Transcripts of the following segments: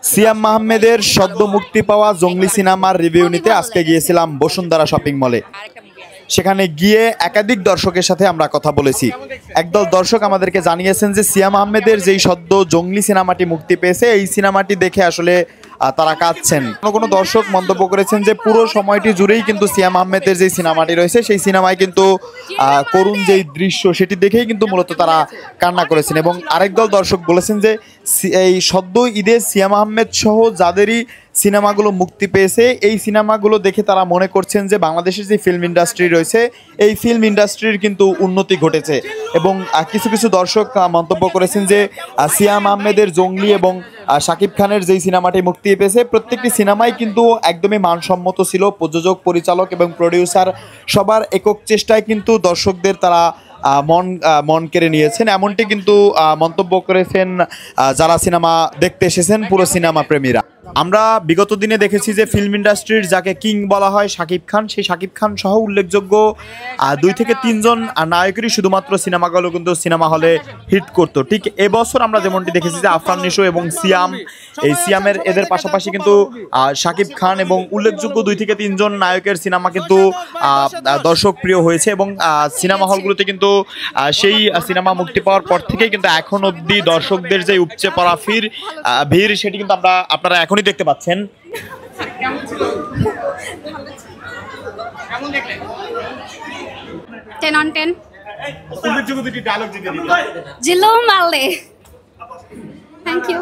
সিয়াম আহমেদের সদ্য মুক্তি পাওয়া জঙ্গলি সিনেমার রিভিউ নিতে আজকে গিয়েছিলাম বসুন্ধরা শপিং মলে। সেখানে গিয়ে একাধিক দর্শকের সাথে আমরা কথা বলেছি। একদল দর্শক আমাদেরকে জানিয়েছেন যে সিয়াম আহমেদের যেই সদ্য জঙ্গলি সিনেমাটি মুক্তি পেয়েছে এই সিনেমাটি দেখে আসলে তারা কাঁদছেন। কোনো দর্শক মন্তব্য করেছেন যে পুরো সময়টি জুড়েই কিন্তু সিয়াম আহমেদের যে সিনেমাটি রয়েছে সেই সিনেমায় কিন্তু করুণ যেই দৃশ্য সেটি দেখেই কিন্তু মূলত তারা কান্না করেছেন। এবং আরেক দল দর্শক বলেছেন যে এই সদ্য ঈদে সিয়াম আহমেদ সহ যাদেরই সিনেমাগুলো মুক্তি পেয়েছে এই সিনেমাগুলো দেখে তারা মনে করছেন যে বাংলাদেশের যে ফিল্ম ইন্ডাস্ট্রি রয়েছে এই ফিল্ম ইন্ডাস্ট্রির কিন্তু উন্নতি ঘটেছে। এবং কিছু কিছু দর্শক মন্তব্য করেছেন যে সিয়াম আহমেদের জঙ্গলি এবং শাকিব খানের যেই সিনেমাটি মুক্তি পেয়েছে প্রত্যেকটি সিনেমাই কিন্তু একদমই মানসম্মত ছিল। প্রযোজক, পরিচালক এবং প্রডিউসার সবার একক চেষ্টায় কিন্তু দর্শকদের তারা মন কেড়ে নিয়েছেন, এমনটি কিন্তু মন্তব্য করেছেন যারা সিনেমা দেখতে এসেছেন পুরো সিনেমা প্রেমীরা। আমরা বিগত দিনে দেখেছি যে ফিল্ম ইন্ডাস্ট্রির যাকে কিং বলা হয় শাকিব খান, সেই শাকিব খান সহ উল্লেখযোগ্য 2 থেকে 3 জন নায়কেরই শুধুমাত্র সিনেমাগুলো কিন্তু সিনেমা হলে হিট করতো। ঠিক এবছর আমরা যেমনটি দেখেছি যে আফরান নিশো এবং সিয়াম, এই সিয়ামের এদের পাশাপাশি কিন্তু শাকিব খান এবং উল্লেখযোগ্য 2 থেকে 3 জন নায়কের সিনেমা কিন্তু দর্শক প্রিয় হয়েছে। এবং সিনেমা হলগুলোতে কিন্তু সেই সিনেমা মুক্তি পাওয়ার পর থেকেই কিন্তু এখন অবধি দর্শকদের যে উপচে পড়া ভিড় সেটি কিন্তু আপনারা এখনই দেখতে পাচ্ছেন। জিলো মালে থ্যাংক ইউ।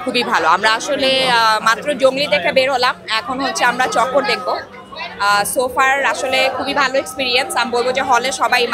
খুবই ভালো। আমরা আসলে মাত্র জঙ্গলি দেখে বের হলাম, এখন হচ্ছে আমরা চক্কর দেখবো। সোফার আসলে খুবই ভালো এক্সপিরিয়েন্স। আমি বলবো যে হলে সবাই